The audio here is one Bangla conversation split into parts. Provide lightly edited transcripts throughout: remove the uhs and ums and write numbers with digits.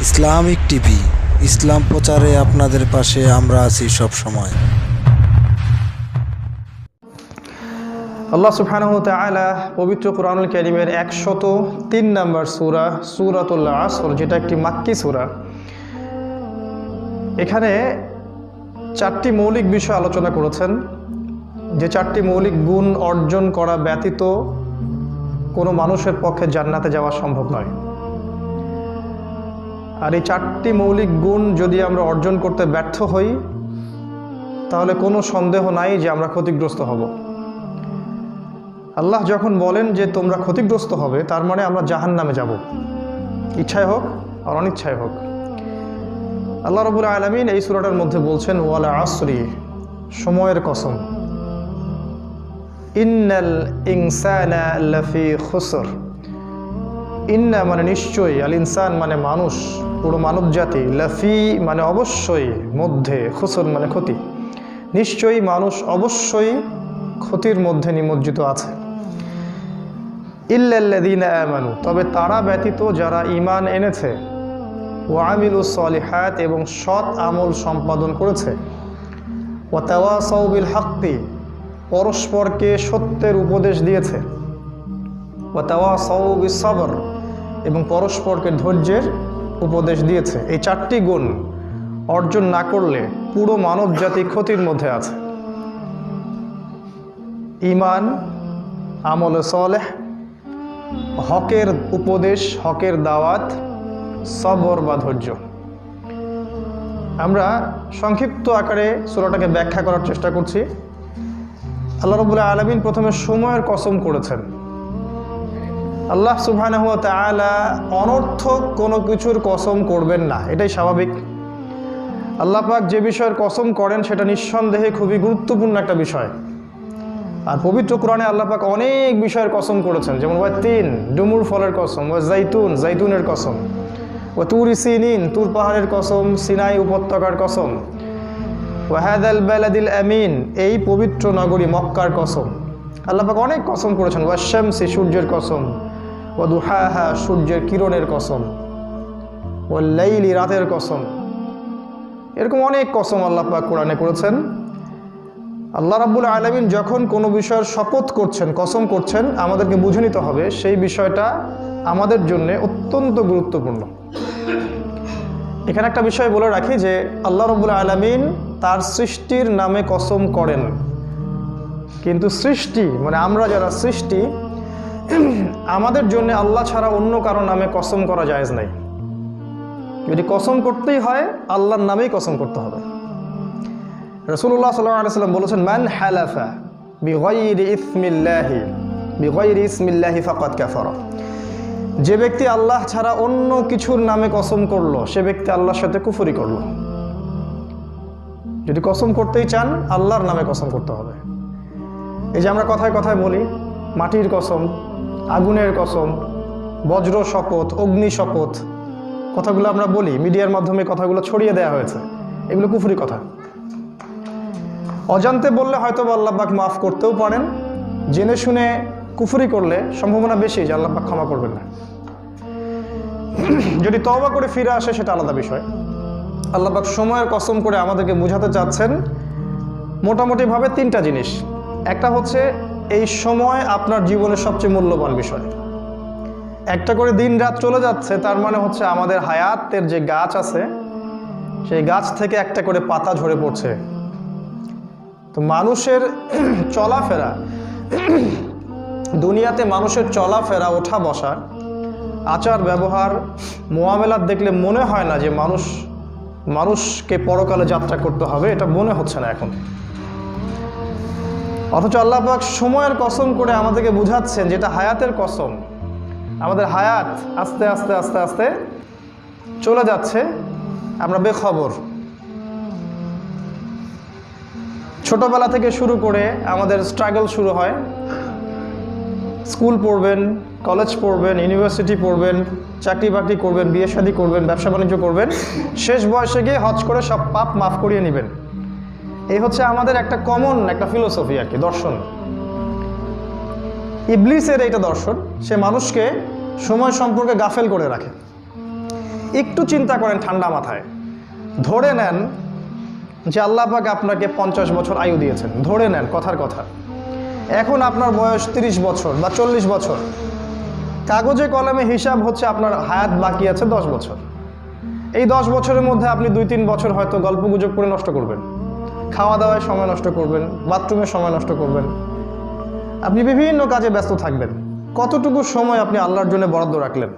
ইসলামিক টিভি, ইসলাম প্রচারে আপনাদের পাশে আমরা আছি সব সময়। আল্লাহ সুবহানাহু ওয়া তাআলা পবিত্র কুরআনুল কারীমের 103 নম্বর সূরা সূরাতুল আসর, যেটা একটি মাক্কি সূরা, এখানে 4টি মৌলিক বিষয় আলোচনা করেছেন। যে 4টি মৌলিক গুণ অর্জন করা ব্যতীত কোনো মানুষের পক্ষে জান্নাতে যাওয়া সম্ভব নয়। আর এই 4টি মৌলিক গুণ যদি আমরা অর্জন করতে ব্যর্থ হই, তাহলে কোনো সন্দেহ নাই যে আমরা ক্ষতিগ্রস্ত হব। আল্লাহ যখন বলেন যে তোমরা ক্ষতিগ্রস্ত হবে, তার মানে আমরা জাহান্নামে যাব, ইচ্ছায় হোক আর অনিচ্ছায় হোক। আল্লাহ রাব্বুল আলামিন এই সূরাটার মধ্যে বলছেন, ওয়াল আসরি, সময়ের কসম, ইন্নাল ইনসানা লাফি খুসর। ইন্না মানে নিশ্চয়ই, আল ইনসান মানে মানুষ, পুরো মানব জাতি, লাফি মানে অবশ্যই, মধ্যে, খুসর মানে ক্ষতি। নিশ্চয়ই মানুষ অবশ্যই ক্ষতির মধ্যে নিমজ্জিত আছে। ইল্লাল্লাযীনা আমানু, তবে তারা ব্যতীত যারা ঈমান এনেছে, ওয়া আমিলুস সলিহাত, এবং সৎ আমল সম্পাদন করেছে, ওয়া তাওয়াসাউ বিল হাক্কি, পরস্পরকে সত্যের উপদেশ দিয়েছে, ওয়া তাওয়াসাউ বিস সবর, এবং পরস্পরকে ধৈর্যের উপদেশ দিয়েছে। এই 4টি গুণ অর্জন না করলে পুরো মানব জাতি ক্ষতির মধ্যে আছে। ঈমান, আমল সালেহ, হকের উপদেশ, হকের দাওয়াত, সবর বা ধৈর্য। আমরা সংক্ষিপ্ত আকারে সূরাটাকে ব্যাখ্যা করার চেষ্টা করছি। আল্লাহ রাব্বুল আলামিন প্রথমে সময়ের কসম করেছেন। আল্লাহ সুবহানাহু ওয়া তাআলা অনর্থক কোনো কিছুর কসম করবেন না, এটাই স্বাভাবিক। আল্লাহ পাক যে বিষয়ের কসম করেন সেটা নিঃসন্দেহে খুবই গুরুত্বপূর্ণ একটা বিষয়। আর পবিত্র কোরআনে আল্লাহ পাক অনেক বিষয়ের কসম করেছেন, যেমন ওয়া তিন, ডুমুর ফলের কসম, ওয়া জাইতুন, জাইতুনের কসম, ওয়া তুর সিনিন, তুর পাহাড়ের কসম, সিনাই উপত্যকার কসম, ওয়া হাদাল বালাদিল আমিন, এই পবিত্র নগরী মক্কার কসম। আল্লাহ পাক অনেক কসম করেছেন। ওয়া শামসি, সূর্যের কসম, ওয়া দুহাহা, সূর্যের কিরণের কসম, ওয়া লাইলি, রাতের কসম। এরকম অনেক কসম আল্লাহ পাক কোরআনে করেছেন। আল্লাহ রাব্বুল আলামিন যখন কোনো বিষয়ের শপথ করছেন, কসম করছেন, আমাদেরকে বুঝে নিতে হবে সেই বিষয়টা আমাদের জন্য অত্যন্ত গুরুত্বপূর্ণ। এখানে একটা বিষয় বলে রাখি যে আল্লাহ রাব্বুল আলামিন তার সৃষ্টির নামে কসম করেন, কিন্তু সৃষ্টি মানে আমরা যারা সৃষ্টি, আমাদের জন্য আল্লাহ ছাড়া অন্য কারো নামে কসম করা জায়েজ নাই। যদি কসম করতেই হয় আল্লাহর নামেই কসম করতে হবে। রাসূলুল্লাহ সাল্লাল্লাহু আলাইহি ওয়াসাল্লাম বলেছেন, মান হালাফা বিগাইরি ইসমিল্লাহি ফাকাদ কাফারা। যে ব্যক্তি আল্লাহ ছাড়া অন্য কিছুর নামে কসম করলো, সে ব্যক্তি আল্লাহর সাথে কুফরি করলো। যদি কসম করতেই চান আল্লাহর নামে কসম করতে হবে। এই যে আমরা কথায় কথায় বলি মাটির কসম, আগুনের কসম, বজ্র শপথ, অগ্নি শপথ, কথাগুলো আমরা বলি, মিডিয়ার মাধ্যমে কথাগুলো ছড়িয়ে দেওয়া হয়েছে, এগুলো কুফরি কথা। অজান্তে বললে হয়তো আল্লাহ পাক মাফ করতেও পারেন, জেনে শুনে কুফরি করলে সম্ভাবনা বেশি যে আল্লাহ পাক ক্ষমা করবেন না। যদি তওবা করে ফিরে আসে সেটা আলাদা বিষয়। আল্লাহ পাক সময়ের কসম করে আমাদেরকে বোঝাতে চাচ্ছেন মোটামুটিভাবে 3টা জিনিস। একটা হচ্ছে এই সময় আপনার জীবনের সবচেয়ে মূল্যবান বিষয়। একটা করে দিন রাত চলে যাচ্ছে, তার মানে হচ্ছে আমাদের হায়াতের যে গাছ আছে সেই গাছ থেকে একটা করে পাতা ঝরে পড়ছে। তো মানুষের চলাফেরা, দুনিয়াতে মানুষের চলাফেরা, ওঠা বসা, আচার ব্যবহার, মুআমেলাত দেখলে মনে হয় না যে মানুষকে পরকালে যাত্রা করতে হবে, এটা মনে হচ্ছে না এখন। অথচ আল্লাহ পাক সময়ের কসম করে আমাদেরকে বুঝাচ্ছেন যেটা হায়াতের কসম। আমাদের হায়াত আস্তে আস্তে আস্তে আস্তে চলে যাচ্ছে, আমরা বেখবর। ছোটবেলা থেকে শুরু করে আমাদের স্ট্রাগল শুরু হয়। স্কুল পড়বেন, কলেজ পড়বেন, ইউনিভার্সিটি পড়বেন, চাকরি বাকরি করবেন, বিয়ে শাদী করবেন, ব্যবসা বাণিজ্য করবেন, শেষ বয়সে গিয়ে হজ করে সব পাপ মাফ করিয়ে নেবেন। এই হচ্ছে আমাদের একটা কমন একটা ফিলোসফি আর কি, দর্শন। ইবলিসের এইটা দর্শন, সে মানুষকে সময় সম্পর্কে গাফেল করে রাখে। একটু চিন্তা করেন ঠান্ডা মাথায়, ধরে নেন যে আল্লাহ পাক আপনাকে 50 বছর আয়ু দিয়েছেন, ধরে নেন কথার কথা। এখন আপনার বয়স 30 বছর বা 40 বছর, কাগজে কলমে হিসাব হচ্ছে আপনার হায়াত বাকি আছে 10 বছর। এই 10 বছরের মধ্যে আপনি 2-3 বছর হয়তো গল্প গুজব করে নষ্ট করবেন, খাওয়া দাওয়ায় সময় নষ্ট করবেন, বাথরুমে সময় নষ্ট করবেন, আপনি বিভিন্ন কাজে ব্যস্ত থাকবেন। কতটুকু সময় আপনি আল্লাহর জন্য বরাদ্দ রাখলেন?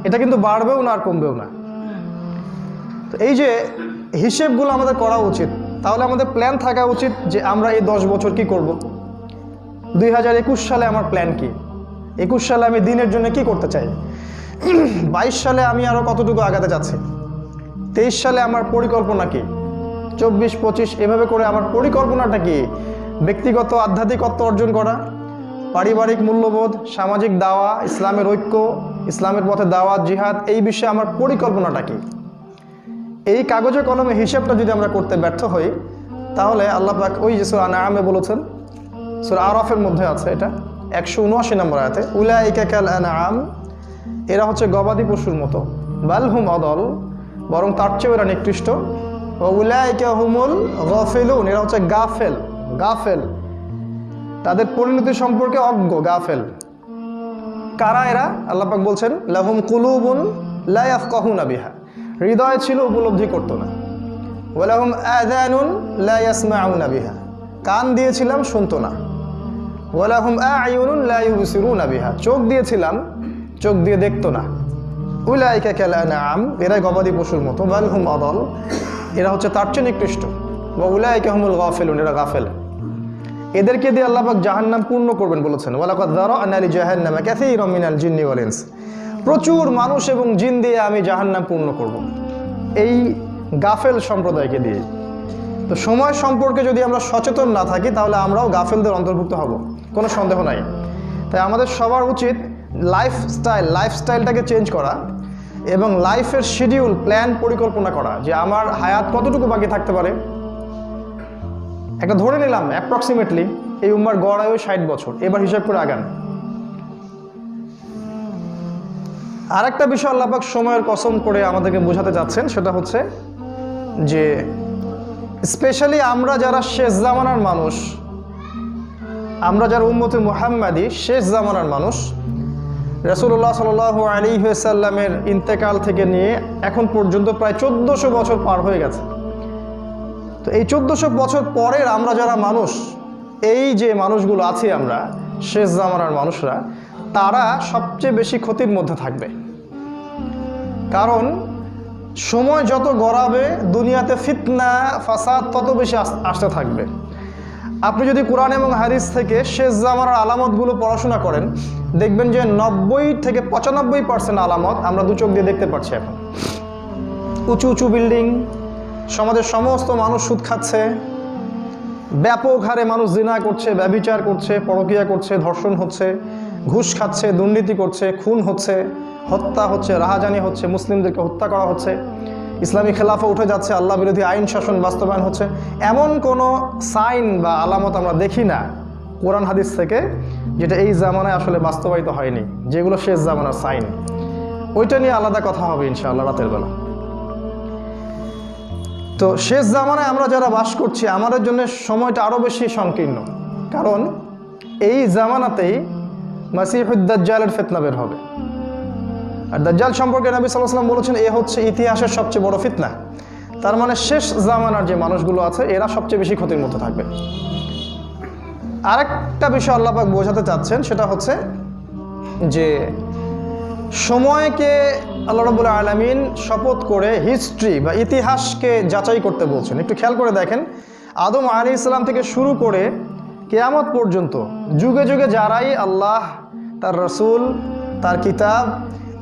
এটা কিন্তু বাড়বেও না আর কমবেও না। তো এই যে হিসেবগুলো আমাদের করা উচিত। তাহলে আমাদের প্ল্যান থাকা উচিত যে আমরা এই 10 বছর কি করব। 2021 সালে আমার প্ল্যান কি, 21 সালে আমি দিনের জন্য কি করতে চাই, 22 সালে আমি আরও কতটুকু আগাতে যাচ্ছি, 23 সালে আমার পরিকল্পনা কি, 24-25 এভাবে করে আমার পরিকল্পনাটা কি, ব্যক্তিগত আধ্যাত্মিকত্ব অর্জন করা, পারিবারিক মূল্যবোধ, সামাজিক দাওয়া, ইসলামের ঐক্য, ইসলামের পথে দাওয়াত, জিহাদ, এই বিষয়ে আমার পরিকল্পনাটা কি। এই কাগজে কলমে হিসাবটা যদি আমরা করতে ব্যর্থ হই, তাহলে আল্লাহ পাক ওই যে সূরা আনআমে বলেছেন, সূরা আরাফের মধ্যে আছে এটা 179 নম্বর আয়াতে, উলাইকা কাল আনআম, এরা হচ্ছে গবাদি পশুর মতো, বাল হুম আদল, বরং তার চেয়েও এরা নিকৃষ্ট, ওয়া উলাইকা হুমুল গাফিলুন, এরা হচ্ছে গাফেল, তাদের পরিণতি সম্পর্কে অজ্ঞ, গাফেল। কারা এরা? আল্লাহ পাক বলছেন লাহুম কুলুবুন লা ইয়াফকাহুনা বিহা, হৃদয় ছিল উপলব্ধি করতো না, ওয়া লাহুম আযানুন লা ইয়াসমাউনা বিহা, কান দিয়েছিলাম শুনতো না, ওয়া লাহুম আ'য়ুনুন লা ইউবসিরুনা বিহা, চোখ দিয়েছিলাম চোখ দিয়ে দেখতো না। উলাইকা কাল আনআম, এরা গবাদি পশুর মতো, বাল হুম আদল, এরা হচ্ছে তার চেয়ে নিকৃষ্ট, ওয়া উলাইকা হুমুল গাফিলুন, এরা গাফেল। এদেরকে দিয়ে আল্লাহ পাক জাহান্নাম পূর্ণ করবেন বলেছেন, ওয়ালাকাদ যারা'না লিজাহান্নামা কাসীরাম মিনাল জিন্নি ওয়াল ইনস, প্রচুর মানুষ এবং জিন দিয়ে আমি জাহান্নাম পূর্ণ করব এই গাফেল সম্প্রদায়কে দিয়ে। তো সময় সম্পর্কে যদি আমরা সচেতন না থাকি, তাহলে আমরাও গাফেলদের অন্তর্ভুক্ত হব, কোনো সন্দেহ নাই। তাই আমাদের সবার উচিত লাইফস্টাইলটাকে চেঞ্জ করা এবং লাইফের শিডিউল, প্ল্যান, পরিকল্পনা করা, যে আমার হায়াত কতটুকু বাকি থাকতে পারে। একটা ধরে নিলাম অ্যাপ্রক্সিমেটলি এই উম্মার গড় আয়ু 60 বছর, এবার হিসাব করে আগান। আরেকটা বিষয় আল্লাহ পাক সময়ের কসম করে আমাদেরকে বোঝাতে চাচ্ছেন, সেটা হচ্ছে যে স্পেশালি আমরা যারা শেষ জামানার মানুষ, আমরা যারা উম্মতে মুহাম্মাদি শেষ জামানার মানুষ, রাসূলুল্লাহ সাল্লাল্লাহু আলাইহি ওয়াসাল্লামের ইন্তেকাল থেকে নিয়ে এখন পর্যন্ত প্রায় 1400 বছর পার হয়ে গেছে। তো এই 1400 বছর পরের আমরা যারা মানুষ, এই যে মানুষগুলো আছি আমরা শেষ জামানার মানুষরা, তারা সবচেয়ে বেশি ক্ষতির মধ্যে থাকবে। কারণ সময় যত গড়াবে, দুনিয়াতে ফিতনা ফাসাদ তত বেশি আসতে থাকবে। আপনি যদি কোরআন এবং হাদিস থেকে শেষ জামানার আলামতগুলো পড়াশোনা করেন, দেখবেন যে 90-95% আলামত আমরা দু চোখ দিয়ে দেখতে পাচ্ছি এখন। উঁচু উঁচু বিল্ডিং, সমাজের সমস্ত মানুষ সুদ খাচ্ছে, ব্যাপক হারে মানুষ জিনা করছে, ব্যভিচার করছে, পরকীয়া করছে, ধর্ষণ হচ্ছে, ঘুষ খাচ্ছে, দুর্নীতি করছে, খুন হচ্ছে, হত্যা হচ্ছে, রাহাজানি হচ্ছে, মুসলিমদেরকে হত্যা করা হচ্ছে, ইসলামী খেলাফা উঠে যাচ্ছে, আল্লাহ বিরোধী আইন শাসন বাস্তবায়ন হচ্ছে। এমন কোনো সাইন বা আলামত আমরা দেখি না কোরআন হাদিস থেকে যেটা এই জামানায় আসলে বাস্তবায়িত হয়নি, যেগুলো শেষ জামানার সাইন। ওইটা নিয়ে আলাদা কথা হবে ইনশাআল্লাহ রাতের বেলা। তো শেষ জামানায় আমরা যারা বাস করছি, আমাদের জন্য সময়টা আরও বেশি সংকীর্ণ, কারণ এই জামানাতেই মাসিহুদ দাজ্জালের ফিতনা বের হবে। আর দাজ্জাল সম্পর্কে নবী সাল্লাল্লাহু আলাইহি ওয়াসাল্লাম বলেছেন, এ হচ্ছে ইতিহাসের সবচেয়ে বড় ফিতনা। তার মানে শেষ জামানার যে মানুষগুলো আছে, এরা সবচেয়ে বেশি ক্ষতির মধ্যে থাকবে। আরেকটা বিষয় আল্লাহ পাক বোঝাতে চাচ্ছেন, সেটা হচ্ছে যে সময়কে আল্লাহ রাব্বুল আলামিন শপথ করে হিস্ট্রি বা ইতিহাসকে যাচাই করতে বলছেন। একটু খেয়াল করে দেখেন, আদম আলাইহিস সালাম থেকে শুরু করে কিয়ামত পর্যন্ত যুগে যুগে যারাই আল্লাহ, তার রাসূল, তার কিতাব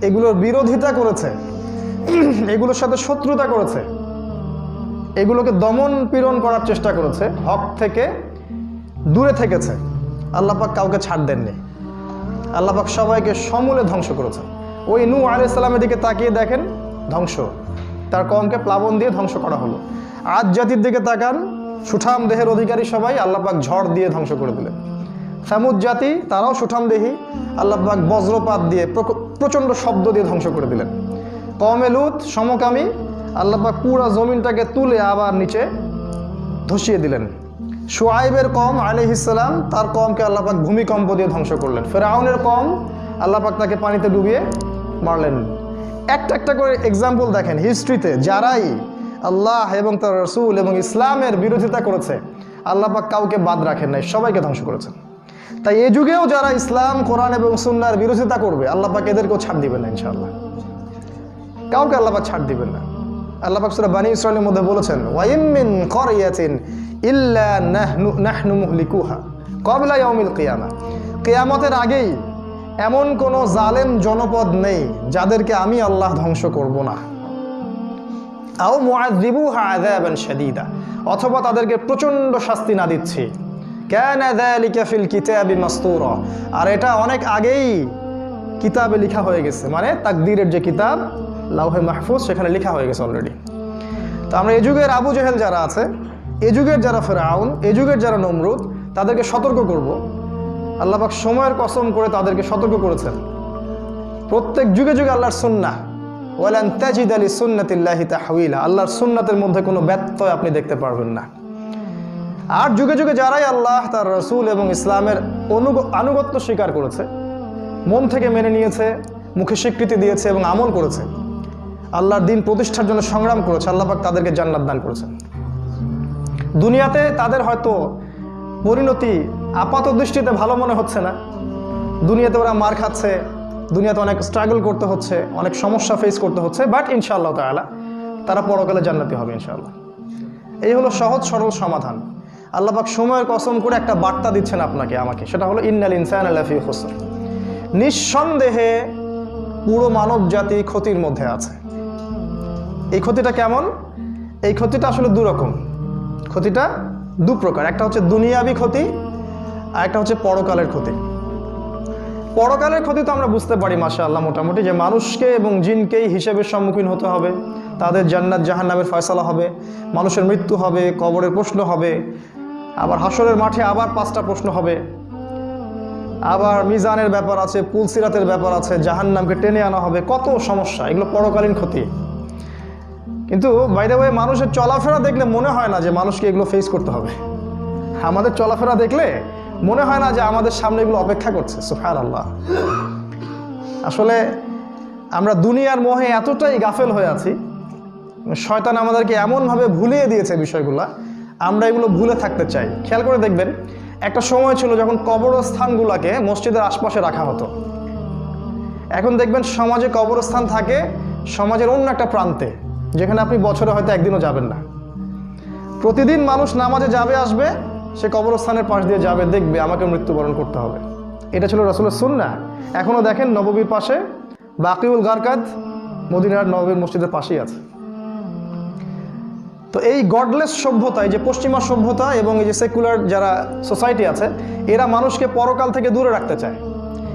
এগুলোর বিরোধিতা করেছে, এগুলোর সাথে শত্রুতা করেছে, এগুলোকে দমন পীড়ন করার চেষ্টা করেছে, হক থেকে দূরে থেকেছে, আল্লাহ পাক কাউকে ছাড় দেননি। আল্লাহ পাক সবাইকে সমূলে ধ্বংস করেছে। ওই নূহ আলাইহিস সালামের দিকে তাকিয়ে দেখেন, ধ্বংস, তার কওমকে প্লাবন দিয়ে ধ্বংস করা হলো। আদ জাতির দিকে তাকান, সুঠাম দেহের অধিকারী সবাই, আল্লাহ পাক ঝড় দিয়ে ধ্বংস করে দিলেন। সামুদ জাতি, তারাও সুঠাম দেহি, আল্লাহ পাক বজ্রপাত দিয়ে প্রচণ্ড শব্দ দিয়ে ধ্বংস করে দিলেন। কওমে লূত সমকামী, আল্লাহ পাক পুরো জমিনটাকে তুলে আবার নিচে ধসিয়ে দিলেন। শুআইবের কওম আলাইহিস সালাম, তার কওমকে আল্লাহ পাক ভূমিকম্প দিয়ে ধ্বংস করলেন। ফিরআউনের কওম, আল্লাহ পাক তাকে পানিতে ডুবিয়ে মারলেন। একটা একটা করে এক্সাম্পল দেখেন হিস্ট্রিতে, যারাই আল্লাহ এবং তার রাসূল এবং ইসলামের বিরোধিতা করেছে আল্লাহ পাক কাউকে বাদ রাখেন নাই, সবাইকে ধ্বংস করেছেন। তাই এই যুগেও যারা ইসলাম, কোরআন এবং সুন্নাহর বিরোধিতা করবে আল্লাহ পাক এদেরকেও ছাড় দিবেন না ইনশাআল্লাহ, কাউকে আল্লাহ পাক ছাড় দিবেন না। আল্লাহ পাক সূরা বানী ইসরাঈলের মধ্যে বলেছেন, ওয়া ইম মিন ক্বরিয়াতিন ইল্লা নাহনু মুহলিকুহা ক্বাবলা ইয়াউমিল কিয়ামা, কিয়ামতের আগেই এমন কোনো জালেম জনপদ নেই যাদেরকে আমি আল্লাহ ধ্বংস করব না। আও মুআযযিবুহা আযাবান শাদীদা, অথবা তাদেরকে প্রচণ্ড শাস্তি না দিচ্ছি। কানা যালিকা ফিল কিতাবি মাসতুরা, আর এটা অনেক আগেই কিতাবে লেখা হয়ে গেছে, মানে তাকদীরের যে কিতাব লাউহে মাহফুজ সেখানে লেখা হয়ে গেছে অলরেডি। তো আমরা এই যুগের আবু জেহেল যারা আছে, এই যুগের যারা ফিরআউন, এই যুগের যারা নমরুদ, তাদেরকে সতর্ক করব। আল্লাহ পাক সময়ের কসম করে তাদেরকে সতর্ক করেছেন। প্রত্যেক যুগে যুগে আল্লাহর সুন্নাহ, ওয়ালান তাজিদা লিসুন্নাতিল্লাহি তাহওয়িলা, আল্লাহর সুন্নাতের মধ্যে কোনো ব্যত্যয় আপনি দেখতে পারবেন না। আর যুগে যুগে যারাই আল্লাহ, তার রাসূল এবং ইসলামের আনুগত্য স্বীকার করেছে, মন থেকে মেনে নিয়েছে, মুখে স্বীকৃতি দিয়েছে এবং আমল করেছে, আল্লাহর দ্বীন প্রতিষ্ঠার জন্য সংগ্রাম করেছে, আল্লাহ পাক তাদেরকে জান্নাত দান করেছেন। দুনিয়াতে তাদের হয়তো পরিণতি আপাত দৃষ্টিতে ভালো মনে হচ্ছে না, দুনিয়াতে ওরা মার খাচ্ছে, দুনিয়াতে অনেক স্ট্রাগল করতে হচ্ছে, অনেক সমস্যা ফেস করতে হচ্ছে, বাট ইনশাআল্লাহ তাআলা তারা পরকালে জান্নাতি হবে ইনশাআল্লাহ। এই হলো সহজ সরল সমাধান। আল্লাহ পাক সময়ের কসম করে একটা বার্তা দিচ্ছেন আপনাকে আমাকে, সেটা হলো ইন্নাল ইনসানা লাফি খুসর, নিঃসন্দেহে পুরো মানব জাতি ক্ষতির মধ্যে আছে। এই ক্ষতিটা কেমন? এই ক্ষতিটা আসলে দুরকম, ক্ষতিটা দু প্রকার। একটা হচ্ছে দুনিয়াবি ক্ষতি, আর একটা হচ্ছে পরকালের ক্ষতি। পরকালের ক্ষতি তো আমরা বুঝতে পারি মাশাআল্লাহ মোটামুটি, যে মানুষকে এবং জিনকেই হিসেবের সম্মুখীন হতে হবে, তাদের জান্নাত জাহান্নামের ফয়সালা হবে, মানুষের মৃত্যু হবে, কবরের প্রশ্ন হবে, আবার হাসরের মাঠে আবার 5টা প্রশ্ন হবে, আবার মিজানের ব্যাপার আছে, পুলসিরাতের ব্যাপার আছে, জাহান্নামকে টেনে আনা হবে, কত সমস্যা, এগুলো পরকালীন ক্ষতি। কিন্তু বাই দ্য ওয়ে মানুষের চলাফেরা দেখলে মনে হয় না যে মানুষকে এগুলো ফেস করতে হবে। আমাদের চলাফেরা দেখলে মনে হয় না যে আমাদের সামনে এগুলো অপেক্ষা করছে। সুবহানাল্লাহ। আসলে আমরা দুনিয়ার মোহে এতটাই গাফেল হয়ে আছি, শয়তান আমাদেরকে এমনভাবে ভুলিয়ে দিয়েছে বিষয়গুলো, আমরা এগুলো ভুলে থাকতে চাই। খেয়াল করে দেখবেন, একটা সময় ছিল যখন কবরস্থানগুলোকে মসজিদের আশপাশে রাখা হতো। এখন দেখবেন সমাজে কবরস্থান থাকে সমাজের অন্য একটা প্রান্তে, যেখানে আপনি বছরে হয়তো একদিনও যাবেন না। প্রতিদিন মানুষ নামাজে যাবে আসবে, সে কবরস্থানের পাশ দিয়ে যাবে, দেখবে আমাকে মৃত্যুবরণ করতে হবে। এটা ছিল রাসূলের সুন্নাহ। এখনও দেখেন নববীর পাশে বাকিউল গারকাদ মদিনার নববীর মসজিদের পাশেই আছে। তো এই গডলেস সভ্যতা, এই যে পশ্চিমা সভ্যতা এবং এই যে সেকুলার যারা সোসাইটি আছে, এরা মানুষকে পরকাল থেকে দূরে রাখতে চায়।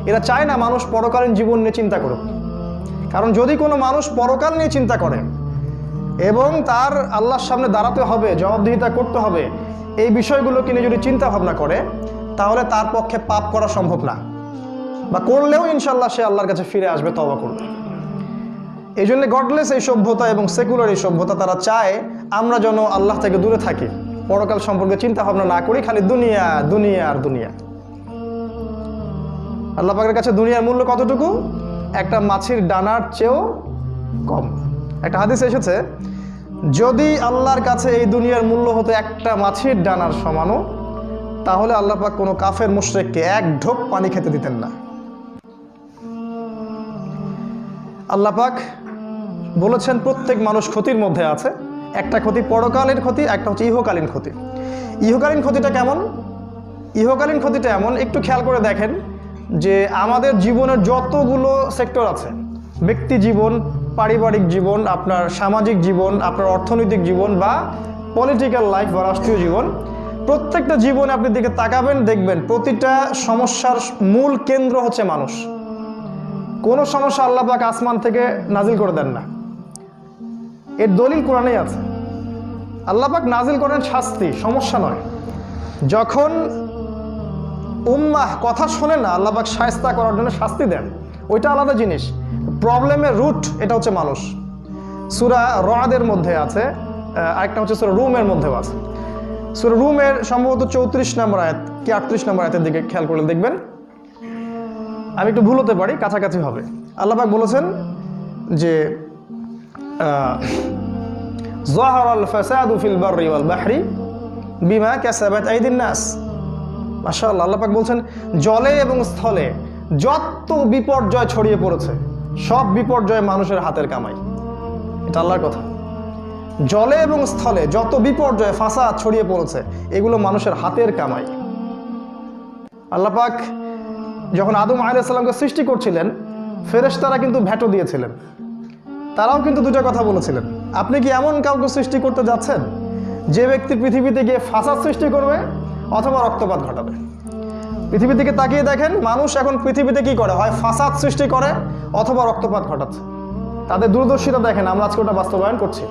এরা চায় না মানুষ পরকালীন জীবন নিয়ে চিন্তা করুক। কারণ যদি কোনো মানুষ পরকাল নিয়ে চিন্তা করে এবং তার আল্লাহর সামনে দাঁড়াতে হবে, জবাবদিহিতা করতে হবে, এই বিষয়গুলোকে নিয়ে যদি চিন্তা ভাবনা করে, তাহলে তার পক্ষে পাপ করা সম্ভব না, বা করলেও ইনশাল্লাহ সে আল্লাহর কাছে ফিরে আসবে, তওবা করবে। এই জন্য গডলেস এই সভ্যতা এবং সেকুলার এই সভ্যতা, তারা চায় আমরা যেন আল্লাহ থেকে দূরে থাকি, পরকাল সম্পর্কে চিন্তা ভাবনা না করি, খালি দুনিয়া দুনিয়া আর দুনিয়া। আল্লাহ পাকের কাছে দুনিয়ার মূল্য কতটুকু? একটা মাছির ডানার চেয়েও কম। একটা হাদিস এসেছে, যদি আল্লাহর কাছে এই দুনিয়ার মূল্য হতো একটা মাছির ডানার সমানও, তাহলে আল্লাহ পাক কোনো কাফের মুশরিককে এক ঢোক পানি খেতে দিতেন না। আল্লাহ পাক বলেছেন প্রত্যেক মানুষ ক্ষতির মধ্যে আছে। একটা ক্ষতি পরকালের ক্ষতি, একটা হচ্ছে ইহকালীন ক্ষতি। ইহকালীন ক্ষতিটা কেমন? ইহকালীন ক্ষতিটা এমন, একটু খেয়াল করে দেখেন যে আমাদের জীবনের যতগুলো সেক্টর আছে, ব্যক্তি জীবন, পারিবারিক জীবন, আপনার সামাজিক জীবন, আপনার অর্থনৈতিক জীবন বা পলিটিক্যাল লাইফ বা রাষ্ট্রীয় জীবন, প্রত্যেকটা জীবনে আপনি দিকে তাকাবেন, দেখবেন প্রতিটা সমস্যার মূল কেন্দ্র হচ্ছে মানুষ। কোনো সমস্যা আল্লাহ পাক আসমান থেকে নাজিল করে দেন না, এর দলিল কোরআনেই আছে। আল্লাহ পাক নাজিল করেন শাস্তি, সমস্যা নয়। যখন উম্মাহ কথা শোনে না, আল্লাহ পাক শায়েস্তা করার জন্য শাস্তি দেন। ওইটা আলাদা জিনিস। প্রবলেমের রুট এটা হচ্ছে মানুষ। সূরা রআদের মধ্যে আছে, আরেকটা হচ্ছে সূরা রুমের মধ্যেও আছে। সূরা রুমের সম্ভবত 34 নম্বর আয়াত কি 38 নম্বর আয়াতের দিকে খেয়াল করলে দেখবেন, আমি একটু ভুল হতে পারি, কাছাকাছি হবে। আল্লাহ পাক বলেছেন যে যাহারাল ফাসাদু ফিল বাররি ওয়াল বাহরি বিমা কাসাবাত আইদিন নাস। মাশাআল্লাহ, আল্লাহ পাক বলছেন জলে এবং স্থলে যত বিপর্যয় ছড়িয়ে পড়েছে সব বিপর্যয় মানুষের হাতের কামাই। এটা আল্লাহর কথা। জলে এবং স্থলে যত বিপর্যয় ফাসাদ ছড়িয়ে পড়েছে এগুলো মানুষের হাতের কামাই। আল্লাহ পাক যখন আদম আলাইহিস সালামকে সৃষ্টি করছিলেন, ফেরেশতারা কিন্তু ভেটো দিয়েছিলেন। তারাও কিন্তু দুটো কথা বলেছিলেন, আপনি কি এমন কাউকে সৃষ্টি করতে যাচ্ছেন যে ব্যক্তি পৃথিবীতে গিয়ে ফাসাদ সৃষ্টি করবে অথবা রক্তপাত ঘটাবে? পৃথিবীর দিকে তাকিয়ে দেখেন, মানুষ এখন পৃথিবীতে কি করে, হয় ফাসাদ সৃষ্টি করে অথবা রক্তপাত ঘটাচ্ছে। তাদের দূরদর্শিতা দেখেন, আমরা আজকে ওটা বাস্তবায়ন করছি।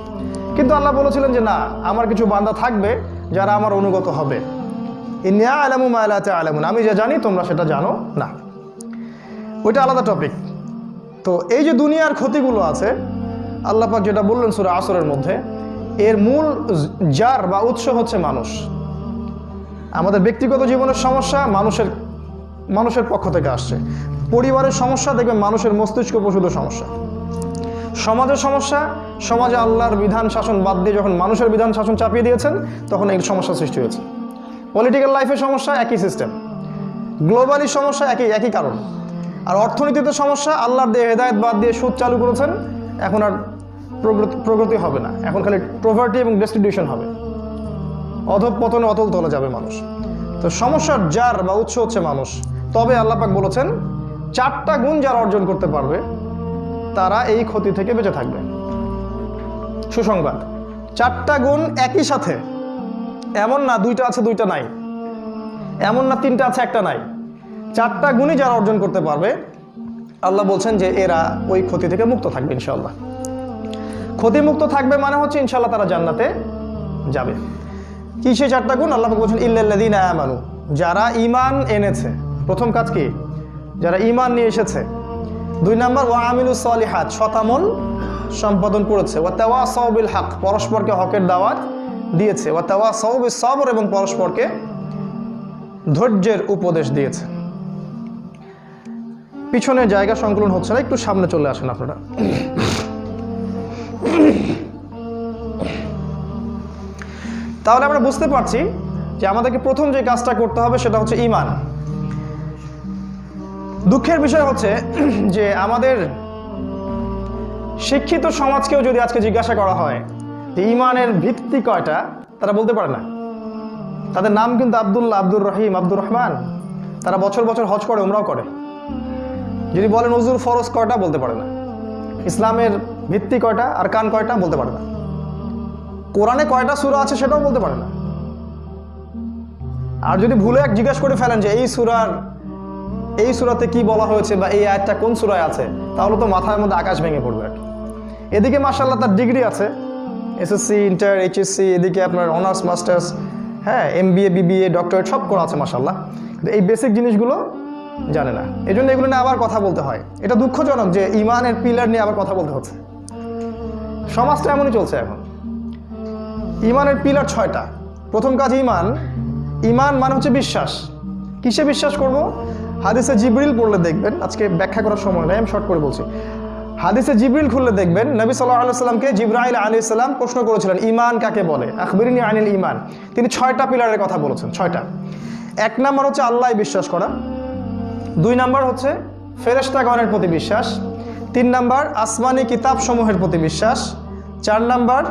কিন্তু আল্লাহ বলেছিলেন যে না, আমার কিছু বান্দা থাকবে যারা আমার অনুগত হবে। ইন্নী আ'লামু মা লা তা'লামুন, আমি যা জানি তোমরা সেটা জানো না। ওইটা আলাদা টপিক। তো এই যে দুনিয়ার ক্ষতিগুলো আছে, আল্লাহ পাক যেটা বললেন সূরা আসরের মধ্যে, এর মূল জার বা উৎস হচ্ছে মানুষ। আমাদের ব্যক্তিগত জীবনের সমস্যা মানুষের পক্ষ থেকে আসছে। পরিবারের সমস্যা দেখবেন মানুষের মস্তিষ্ক প্রসূত সমস্যা। সমাজের সমস্যা, সমাজে আল্লাহর বিধান শাসন বাদ দিয়ে যখন মানুষের বিধান শাসন চাপিয়ে দিয়েছেন তখন এই সমস্যা সৃষ্টি হয়েছে। পলিটিক্যাল লাইফের সমস্যা একই সিস্টেম, গ্লোবালি সমস্যা একই কারণ। আর অর্থনীতিতে সমস্যা, আল্লাহর দিয়ে হেদায়েত বাদ দিয়ে সুদ চালু করেছেন, এখন আর প্রগতি হবে না, এখন খালি প্রভার্টি এবং ডেস্টিটিউশন হবে, অধঃপতনে অতল তলে যাবে মানুষ। তো সমস্যার জার বা উৎস হচ্ছে মানুষ। তবে আল্লাহ পাক বলেছেন 4টা গুণ যারা অর্জন করতে পারবে তারা এই ক্ষতি থেকে বেঁচে থাকবে। সুসংবাদ, 4টা গুণ একই সাথে, এমন না 2টা আছে 2টা নাই, এমন না 3টা আছে 1টা নাই। 4টা গুণই যারা অর্জন করতে পারবে আল্লাহ বলছেন যে এরা ওই ক্ষতি থেকে মুক্ত থাকবে ইনশাআল্লাহ। ক্ষতিমুক্ত থাকবে মানে হচ্ছে ইনশাআল্লাহ তারা জান্নাতে যাবে। কি সেই 4টা গুণ? আল্লাহ বলছেন ইল্লাল্লাযীনা আমানু, যারা ঈমান এনেছে। প্রথম কাজ কি? যারা ঈমান নিয়ে এসেছে। 2 নাম্বার ওয়া আমিলুস সলিহাত, সৎ আমল সম্পাদন করেছে। ওয়া তাওয়াসাউ বিল হক, পরস্পরকে হকের দাওয়াত দিয়েছে। ওয়া তাওয়াসাউ বিস সবর, এবং পরস্পরকে ধৈর্যের উপদেশ দিয়েছে। পিছনে জায়গা সংকুলন হচ্ছে না, একটু সামনে চলে আসেন আপনারা। তাহলে আমরা বুঝতে পারছি যে আমাদেরকে প্রথম যে কাজটা করতে হবে সেটা হচ্ছে ঈমান। দুঃখের বিষয় হচ্ছে যে আমাদের শিক্ষিত সমাজকেও যদি আজকে জিজ্ঞাসা করা হয় যে ঈমানের ভিত্তি কয়টা, তারা বলতে পারে না। তাদের নাম কিন্তু আব্দুল্লাহ, আব্দুর রহিম, আব্দুর রহমান। তারা বছর বছর হজ করে, উমরাও করে। যদি বলেন হুজুর ফরজ কয়টা, বলতে পারে না। ইসলামের ভিত্তি কয়টা, আর কান কয়টা, বলতে পারে না। কোরআনে কয়টা সূরা আছে সেটাও বলতে পারে না। আর যদি ভুলে জিজ্ঞেস করে ফেলেন যে এই সূরাতে কি বলা হয়েছে বা এই আয়াতটা কোন সূরায় আছে, তাহলে তো মাথার মধ্যে আকাশ ভেঙে পড়বে আর কি। এদিকে মাশাআল্লাহ তার ডিগ্রি আছে, এসএসসি, ইন্টার, এইচএসসি, এদিকে আপনার অনার্স, মাস্টার্স, হ্যাঁ, এমবিএ, বিবিএ, ডক্টরেট সব করা আছে মাশাআল্লাহ, কিন্তু এই বেসিক জিনিসগুলো জানে না। এই জন্য এগুলো নিয়ে আবার কথা বলতে হয়। এটা দুঃখজনক যে ঈমানের পিলার নিয়ে আবার কথা বলতে হচ্ছে। সমাজটা এমনই চলছে এখন। ঈমানের পিলার 6টা। প্রথম কাজ ঈমান। ঈমান মানে হচ্ছে বিশ্বাস। কিসে বিশ্বাস করব? হাদিসে জিবরিল পড়লে দেখবেন, আজকে ব্যাখ্যা করার সময় নাই, আমি শর্ট করে বলছি। হাদিসে জিবরিল খুললে দেখবেন নবী সাল্লাল্লাহু আলাইহি সাল্লামকে জিবরাইল আলাইহিস সালাম প্রশ্ন করেছিলেন ঈমান কাকে বলে, আখবিরনি আনিল ঈমান। তিনি 6টা পিলারের কথা বলেছেন, 6টা। 1 নাম্বার হচ্ছে আল্লাহ বিশ্বাস করা। 2 নাম্বার হচ্ছে ফেরেশতাগণের প্রতি বিশ্বাস। 3 নাম্বার আসমানি কিতাব সমূহের প্রতি বিশ্বাস। 4 নাম্বার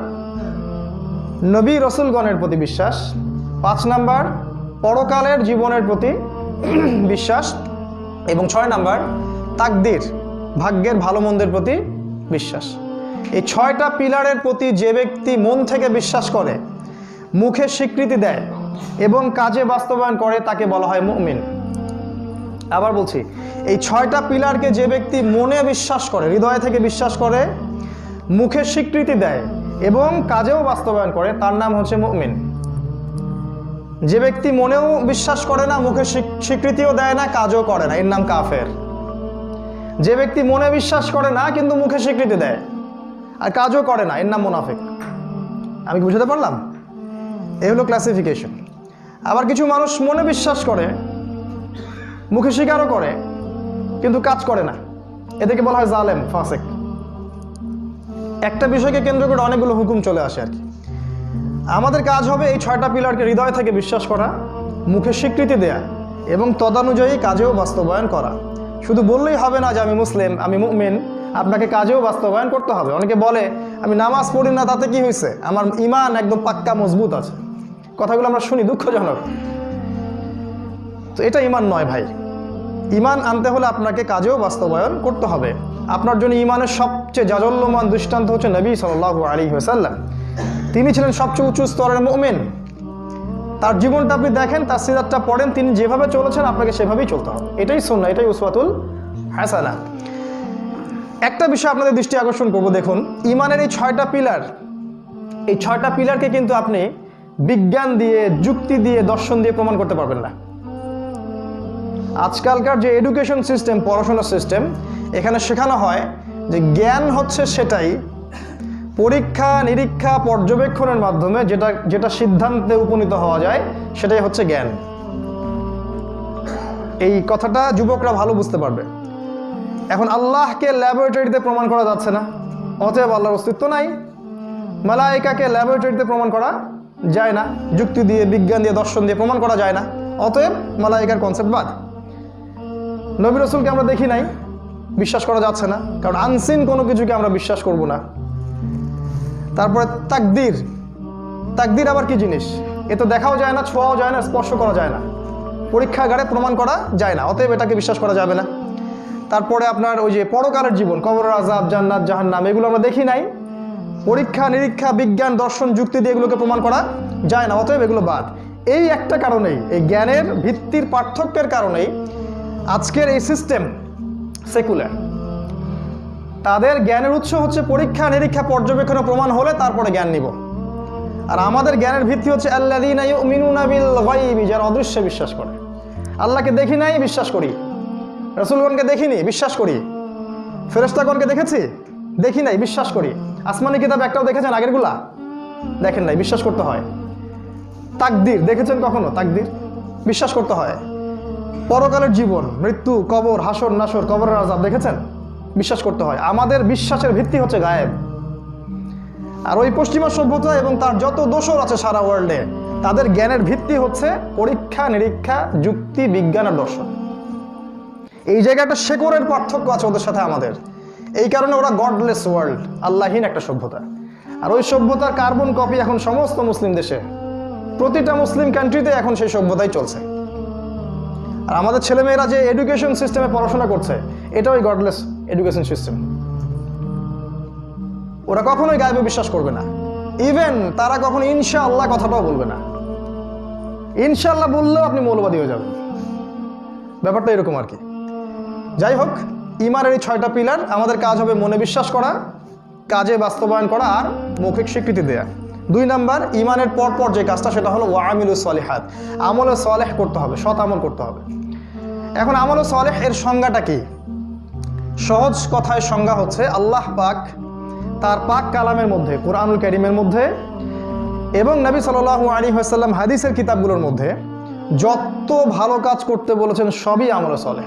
নবী রসুলগণের প্রতি বিশ্বাস। 5 নাম্বার পরকালের জীবনের প্রতি বিশ্বাস। এবং 6 নাম্বার তাকদীর, ভাগ্যের ভালো মন্দের প্রতি বিশ্বাস। এই 6টা পিলারের প্রতি যে ব্যক্তি মন থেকে বিশ্বাস করে, মুখে স্বীকৃতি দেয় এবং কাজে বাস্তবায়ন করে, তাকে বলা হয় মুমিন। আবার বলছি, এই 6টা পিলারকে যে ব্যক্তি মনে বিশ্বাস করে, হৃদয় থেকে বিশ্বাস করে, মুখে স্বীকৃতি দেয় এবং কাজেও বাস্তবায়ন করে, তার নাম হচ্ছে মুমিন। যে ব্যক্তি মনেও বিশ্বাস করে না, মুখে স্বীকৃতিও দেয় না, কাজও করে না, এর নাম কাফের। যে ব্যক্তি মনে বিশ্বাস করে না কিন্তু মুখে স্বীকৃতি দেয় আর কাজও করে না, এর নাম মুনাফিক। আমি কি বুঝাতে পারলাম? এই হলো ক্লাসিফিকেশন। আবার কিছু মানুষ মনে বিশ্বাস করে, মুখে স্বীকারও করে কিন্তু কাজ করে না, এদেরকে বলা হয় জালেম, ফাসিক। একটা বিষয়কে কেন্দ্র করে অনেকগুলো হুকুম চলে আসে আর কি। আমাদের কাজ হবে এই 6টা পিলারকে হৃদয় থেকে বিশ্বাস করা, মুখে স্বীকৃতি দেয়া এবং তদানুযায়ী কাজেও বাস্তবায়ন করা। শুধু বললেই হবে না যে আমি মুসলিম, আমি মুমিন, আপনাকে কাজেও বাস্তবায়ন করতে হবে। অনেকে বলে আমি নামাজ পড়ি না, তাতে কি হয়েছে, আমার ঈমান একদম পাক্কা মজবুত আছে। কথাগুলো আমরা শুনি, দুঃখজনক। তো এটা ঈমান নয় ভাই। ঈমান আনতে হলে আপনাকে কাজেও বাস্তবায়ন করতে হবে। আপনার জন্য ঈমানের সবচেয়ে জাজল্যমান দৃষ্টান্ত হচ্ছে নবী সাল্লাল্লাহু আলাইহি ওয়াসাল্লাম। তিনি ছিলেন সবচেয়ে উঁচু স্তরের মুমিন। তার জীবনটা আপনি দেখেন, তার সিরাতটা পড়েন, তিনি যেভাবে চলেছেন আপনাকে সেভাবেই চলতে হবে। এটাই সুন্নাহ, এটাই উসওয়াতুল হাসানাহ। একটা বিষয় আপনাদের দৃষ্টি আকর্ষণ করব, দেখুন ঈমানের এই 6টা পিলার, এই 6টা পিলারকে কিন্তু আপনি বিজ্ঞান দিয়ে, যুক্তি দিয়ে, দর্শন দিয়ে প্রমাণ করতে পারবেন না। আজকালকার যে এডুকেশন সিস্টেম, পড়াশোনার সিস্টেম, এখানে শেখানো হয় যে জ্ঞান হচ্ছে সেটাই, পরীক্ষা নিরীক্ষা পর্যবেক্ষণের মাধ্যমে যেটা সিদ্ধান্তে উপনীত হওয়া যায় সেটাই হচ্ছে জ্ঞান। এই কথাটা যুবকরা ভালো বুঝতে পারবে। এখন আল্লাহকে ল্যাবরেটরিতে প্রমাণ করা যাচ্ছে না, অতএব আল্লাহর অস্তিত্ব নাই। মালায়েকাকে ল্যাবরেটরিতে প্রমাণ করা যায় না, যুক্তি দিয়ে, বিজ্ঞান দিয়ে, দর্শন দিয়ে প্রমাণ করা যায় না, অতএব মালায়েকার কনসেপ্ট বাদ। নবী রাসূলকে আমরা দেখি নাই, বিশ্বাস করা যাচ্ছে না, কারণ আনসিন কোনো কিছুকে আমরা বিশ্বাস করব না। তারপরে তাকদীর, তাকদীর আবার কি জিনিস? এ তো দেখাও যায় না, ছোঁয়াও যায় না, স্পর্শ করা যায় না, পরীক্ষাগারে প্রমাণ করা যায় না, অতএব এটাকে বিশ্বাস করা যাবে না। তারপরে আপনার ওই যে পরকালের জীবন, কবরের আযাব, জান্নাত, জাহান্নাম, এগুলো আমরা দেখি নাই, পরীক্ষা নিরীক্ষা, বিজ্ঞান, দর্শন, যুক্তি দিয়ে এগুলোকে প্রমাণ করা যায় না, অতএব এগুলো বাদ। এই একটা কারণেই, এই জ্ঞানের ভিত্তির পার্থক্যের কারণেই আজকের এই সিস্টেম সেকুলার। তাদের জ্ঞানের উৎস হচ্ছে পরীক্ষা নিরীক্ষা পর্যবেক্ষণে প্রমাণ হলে তারপরে জ্ঞান নিব। আর আমাদের জ্ঞানের ভিত্তি হচ্ছে আল্লাযীনা ইউমিনুনা বিল গায়বি, যারা অদৃশ্যে বিশ্বাস করে। আল্লাহকে দেখি নাই, বিশ্বাস করি। রাসূলগণকে দেখিনি, বিশ্বাস করি। ফেরেশতাগণকে দেখেছি, দেখি নাই, বিশ্বাস করি। আসমানি কিতাব একটাও দেখেছেন আগেরগুলা? দেখেন নাই, বিশ্বাস করতে হয়। তাকদীর দেখেছেন কখনো? তাকদীর বিশ্বাস করতে হয়। পরকালের জীবন, মৃত্যু, কবর, হাসর নাসর, কবরের আযাব দেখেছেন? বিশ্বাস করতে হয়। আমাদের বিশ্বাসের ভিত্তি হচ্ছে গায়েব। আর ওই পশ্চিমা সভ্যতা এবং তার যত দোসর আছে সারা ওয়ার্ল্ডে, তাদের জ্ঞানের ভিত্তি হচ্ছে পরীক্ষা নিরীক্ষা, যুক্তি, বিজ্ঞান আর দর্শন। এই জায়গাটা শেকড়ের পার্থক্য আছে ওদের সাথে আমাদের। এই কারণে ওরা গডলেস ওয়ার্ল্ড, আল্লাহহীন একটা সভ্যতা। আর ওই সভ্যতার কার্বন কপি এখন সমস্ত মুসলিম দেশে, প্রতিটা মুসলিম কান্ট্রিতে এখন সেই সভ্যতাই চলছে। আর আমাদের ছেলেমেয়েরা যে এডুকেশন সিস্টেমে পড়াশোনা করছে, এটা ওই গডলেস এডুকেশন সিস্টেম। ওরা কখনোই গায়েবে বিশ্বাস করবে না। ইভেন তারা কখনো ইনশাআল্লাহ কথাটাও বলবে না। ইনশাআল্লাহ বললেও আপনি মৌলবাদী হয়ে যাবেন। ব্যাপারটা এরকম আর কি। যাই হোক, ঈমানের এই 6টা পিলার, আমাদের কাজ হবে মনে বিশ্বাস করা, কাজে বাস্তবায়ন করা আর মৌখিক স্বীকৃতি দেয়া। 2 নাম্বার, ঈমানের পরপর যে কাজটা, সেটা হলো ওয়ামিলুস সলিহাত, আমলে সলেহ করতে হবে, সৎ আমল করতে হবে। এখন আমলে সলেহ এর সংজ্ঞাটা কি? সহজ কথায় সংজ্ঞা হচ্ছে, আল্লাহ পাক তার পাক কালামের মধ্যে, কুরআনুল কারীমের মধ্যে এবং নবী সাল্লাল্লাহু আলাইহি ওয়াসাল্লাম হাদিসের কিতাবগুলোর মধ্যে যত ভালো কাজ করতে বলেছেন সবই আমলে সলেহ।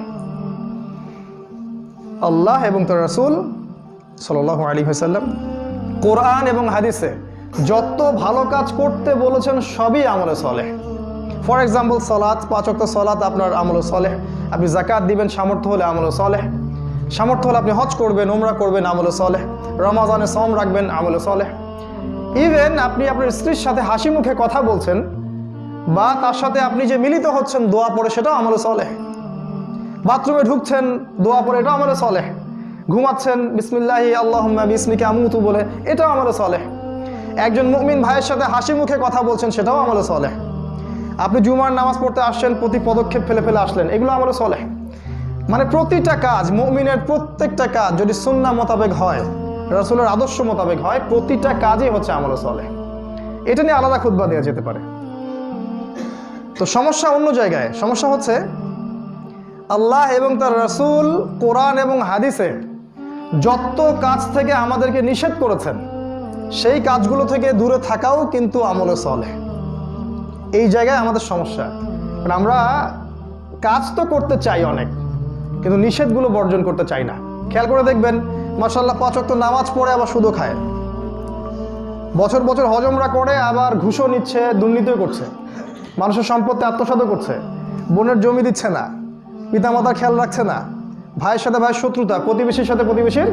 আল্লাহ এবং তার রাসূল সাল্লাল্লাহু আলাইহি ওয়াসাল্লাম কোরআন এবং হাদিসে যত ভালো কাজ করতে বলেছেন সবই আমলে সলেহ। ফর এক্সাম্পল, সালাত, 5 ওয়াক্ত সালাত আপনার আমলে সলেহ। আপনি যাকাত দিবেন সামর্থ্য হলে, আমলে সলেহ। সামর্থ্য হলে আপনি হজ করবেন, উমরা করবেন, আমলে সলেহ। রমাজানে সওম রাখবেন, আমলে সলেহ। ইভেন আপনি আপনার স্ত্রীর সাথে হাসি মুখে কথা বলছেন বা তার সাথে আপনি যে মিলিত হচ্ছেন দোয়া পড়ে, সেটাও আমলে সলেহ। বাথরুমে ঢুকছেন, দোয়া পড়ে, এটাও আমলে সলেহ। ঘুমাচ্ছেন, বিসমিল্লাহি আল্লাহুম্মা বিসমিকা আমুতু বলে, এটাও আমলে সলেহ। একজন মুমিন ভাইয়ের সাথে হাসি মুখে কথা বলছেন, সেটাও আমলে সলেহ। আপনি জুমার নামাজ পড়তে আসছেন, প্রতি পদক্ষেপ ফেলে ফেলে আসলেন, এগুলো আমলে সলেহ। মানে প্রতিটা কাজ, মুমিনের প্রত্যেকটা কাজ যদি সুন্নাহ মোতাবেক হয়, রাসূলের আদর্শ মোতাবেক হয়, প্রতিটা কাজই হচ্ছে আমলে সলেহ। এটা নিয়ে আলাদা খুতবা দেওয়া যেতে পারে। তো সমস্যা অন্য জায়গায়। সমস্যা হচ্ছে আল্লাহ এবং তার রাসূল কোরআন এবং হাদিসে যত কাজ থেকে আমাদেরকে নিষেধ করেছেন সেই কাজগুলো থেকে দূরে থাকাও কিন্তু আমলে সালেহ। এই জায়গায় আমাদের সমস্যা, কারণ আমরা কাজ তো করতে চাই অনেক, কিন্তু নিষেধগুলো বর্জন করতে চাই না। খেয়াল করে দেখবেন, মাশাআল্লাহ 5 ওয়াক্ত নামাজ পড়ে আবার সুদও খায়, বছর বছর হজ উমরা করে আবার ঘুষও নিচ্ছে, দুর্নীতিও করছে, মানুষের সম্পত্তি আত্মসাৎও করছে, বোনের জমি দিচ্ছে না, পিতামাতার খেয়াল রাখছে না, ভাইয়ের সাথে ভাইয়ের শত্রুতা, প্রতিবেশীর সাথে প্রতিবেশীর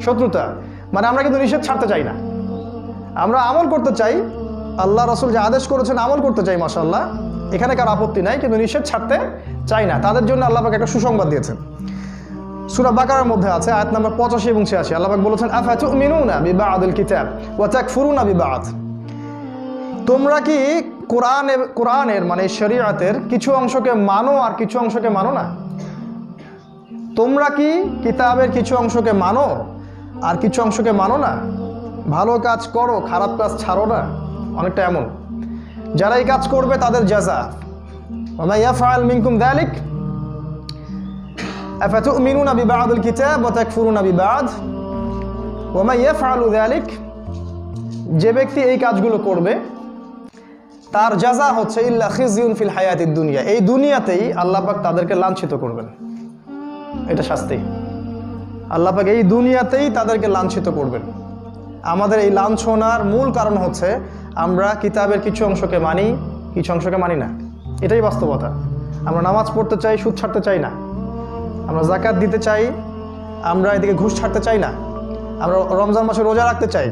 শত্রুতা। মানে আমরা কিন্তু নিষেধ ছাড়তে চাই না, আমরা আমল করতে চাই। আল্লাহ রাসূল যে আদেশ করেছেন আমল করতে চাই, মাশাআল্লাহ, এখানে কার আপত্তি নাই, কিন্তু নিষেধ ছাড়তে চাই না। তাদের জন্য আল্লাহ পাক একটা সুসংবাদ দিয়েছেন। সূরা বাকারার মধ্যে আছে আয়াত নাম্বার 85 এবং 86, আল্লাহ পাক বলেছেন আফাতুমিনুনা বিবা'দিল কিতাব ওয়া তাকফুরুনা বিবা'দ। তোমরা কি কোরআনের মানে শরীয়তের কিছু অংশকে মানো আর কিছু অংশকে মানো না? তোমরা কি কিতাবের কিছু অংশকে মানো আর কিছু অংশকে মানো না? ভালো কাজ করো, খারাপ কাজ ছাড়ো না। অনেকটা এমন, যারা এই কাজ করবে তাদের জাযা। ওয়া মা ইয়াফআল মিনকুম যালিক আফাতুমিনুনা বিবা'দিল কিতাব ওয়া তাকফুরুনা বিবা'দ ওয়া মা ইয়াফআলু যালিক, যে ব্যক্তি এই কাজগুলো করবে তার জাযা হচ্ছে ইল্লা খিজিউন ফিল হায়াতিদ দুনিয়া, এই দুনিয়াতেই আল্লাহ পাক তাদেরকে লাঞ্ছিত করবেন। এটা শাস্তি, আল্লাহ পাক এই দুনিয়াতেই তাদেরকে লাঞ্ছিত করবেন। আমাদের এই লাঞ্ছনার মূল কারণ হচ্ছে আমরা কিতাবের কিছু অংশকে মানি, কিছু অংশকে মানি না। এটাই বাস্তবতা। আমরা নামাজ পড়তে চাই, সুদ ছাড়তে চাই না। আমরা যাকাত দিতে চাই, আমরা এদিকে ঘুষ ছাড়তে চাই না। আমরা রমজান মাসে রোজা রাখতে চাই,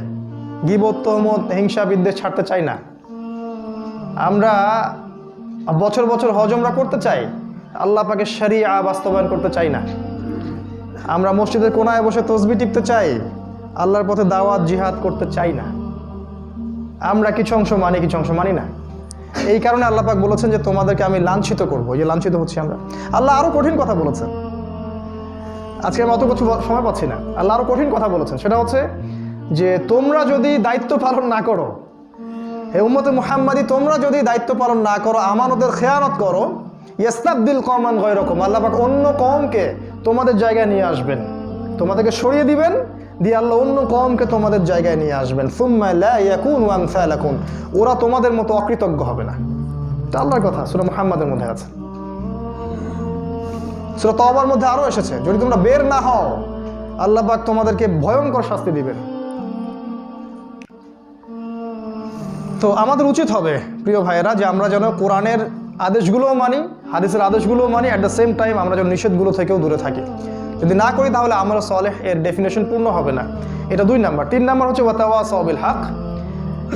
গীবত, তহমত, হিংসা, বিদ্বেষ ছাড়তে চাই না। আমরা বছর বছর হজ উমরা করতে চাই, আল্লাহ পাকের শরিয়া বাস্তবায়ন করতে চাই না। আমরা মসজিদের কোনায় বসে তসবিহ টিপতে চাই, আল্লাহর পথে দাওয়াত জিহাদ করতে চাই না। আমরা কিছু অংশ মানি, কিছু অংশ মানি না। এই কারণে আল্লাহ পাক বলেছেন যে তোমাদেরকে আমি লাঞ্ছিত করবো। এই যে লাঞ্ছিত হচ্ছি আমরা, আল্লাহ আরো কঠিন কথা বলেছেন। আজকে আমি অত কিছু সময় পাচ্ছি না। আল্লাহ আরো কঠিন কথা বলেছেন, সেটা হচ্ছে যে তোমরা যদি দায়িত্ব পালন না করো, হে উম্মতে মুহাম্মাদি, তোমরা যদি দায়িত্ব পালন না করো, আমানতের খেয়ানত করো, ইস্তাবদিল কওমান গায়রাকুম, আল্লাহ পাক অন্য কওমকে তোমাদের জায়গায় নিয়ে আসবেন, তোমাদেরকে সরিয়ে দিবেন, দিয়ে আল্লাহ অন্য কওমকে তোমাদের জায়গায় নিয়ে আসবেন। সুম্মা লা ইয়াকুনু আমসালাকুম, ওরা তোমাদের মতো অকৃতজ্ঞ হবে না। এটা আল্লাহর কথা, সূরা মুহাম্মাদের মধ্যে আছে। সূরা তাওবার মধ্যে আরো এসেছে, যদি তোমরা বের না হও আল্লাহ পাক তোমাদেরকে ভয়ঙ্কর শাস্তি দিবেন। তো আমাদের উচিত হবে প্রিয় ভাইয়েরা যে আমরা যেন কোরআনের আদেশগুলোও মানি, হাদিসের আদেশগুলোও মানি, অ্যাট দ্য সেম টাইম আমরা যেন নিষেধগুলো থেকেও দূরে থাকি। যদি না করি তাহলে আমল সালেহ এর ডেফিনেশন পূর্ণ হবে না। এটা 2 নাম্বার। 3 নাম্বার হচ্ছে ওয়াতাওয়াসাউ বিল হক।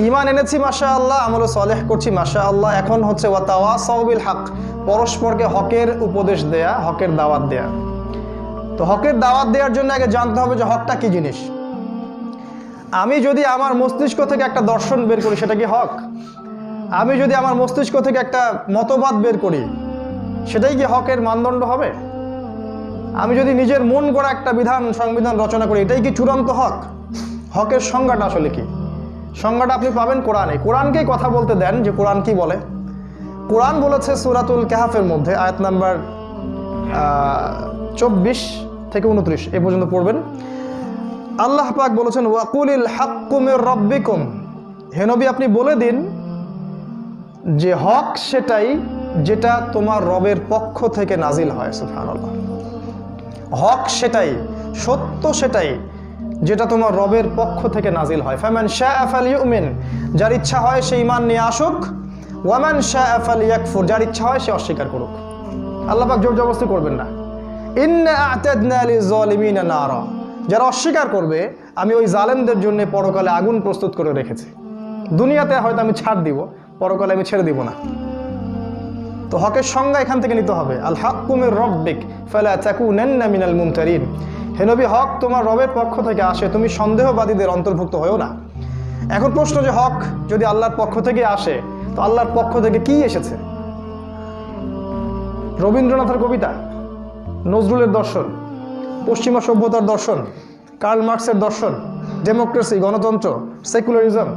ঈমান এনেছি মাশাআল্লাহ, আমল সালেহ করছি মাশাআল্লাহ, এখন হচ্ছে ওয়াতাওয়াসাউ বিল হক, পরস্পরকে হকের উপদেশ দেয়া, হকের দাওয়াত দেয়া। তো হকের দাওয়াত দেওয়ার জন্য আগে জানতে হবে যে হকটা কি জিনিস। আমি যদি আমার মস্তিষ্ক থেকে একটা দর্শন বের করি, সেটা কি হক? আমি যদি আমার মস্তিষ্ক থেকে একটা মতবাদ বের করি, সেটাই কি হকের মানদণ্ড হবে? আমি যদি নিজের মন গড়া একটা সংবিধান রচনা করি, এটাই কি চূড়ান্ত হক? হকের সংজ্ঞাটা আসলে কি? সংজ্ঞাটা আপনি পাবেন কোরআনে। কোরআনকেই কথা বলতে দেন যে কোরআন কি বলে। কোরআন বলেছে সূরাতুল কাহফের মধ্যে আয়াত নাম্বার 24 থেকে 29 এ পর্যন্ত পড়বেন। আল্লাহ পাক বলেছেন ওয়াকুলিল হাক্কু মির রাব্বিকুম, হে নবী আপনি বলে দিন যে হক সেটাই যেটা তোমার রবের পক্ষ থেকে নাজিল হয়। সুবহানাল্লাহ। হক সেটাই, সত্য সেটাই যেটা তোমার রবের পক্ষ থেকে নাজিল হয়। ফামান শাআ ফালইউমিন, যার ইচ্ছা হয় সে ঈমান নিয়ে আসুক, ওয়ামান শাআ ফালইয়াকফুর, যার ইচ্ছা হয় সে অস্বীকার করুক। আল্লাহ পাক জোর জবরদস্তি করবেন না। ইন্না আ'তাদনা লিয-যালিমিনা নারা, যারা অস্বীকার করবে আমি ওই জালেমদের জন্য পরকালে আগুন প্রস্তুত করে রেখেছি। দুনিয়াতে হয়তো আমি ছাড় দিব, পরকালে আমি ছেড়ে দিব না। তো হকের সংজ্ঞা এখান থেকে নিতে হবে। আল হাক্কু মির রাব্বিক ফালা তাকুনান্না মিনাল মুমতারিন, হে নবী হক তোমার রবের পক্ষ থেকে আসে, তুমি সন্দেহবাদীদের অন্তর্ভুক্ত হও না। এখন প্রশ্ন যে হক যদি আল্লাহর পক্ষ থেকে আসে, তো আল্লাহর পক্ষ থেকে কি এসেছে? রবীন্দ্রনাথের কবিতা, নজরুলের দর্শন, পশ্চিমা সভ্যতার দর্শন, কার্ল মার্কসের দর্শন, ডেমোক্রেসি, গণতন্ত্র, সেকুলারিজম,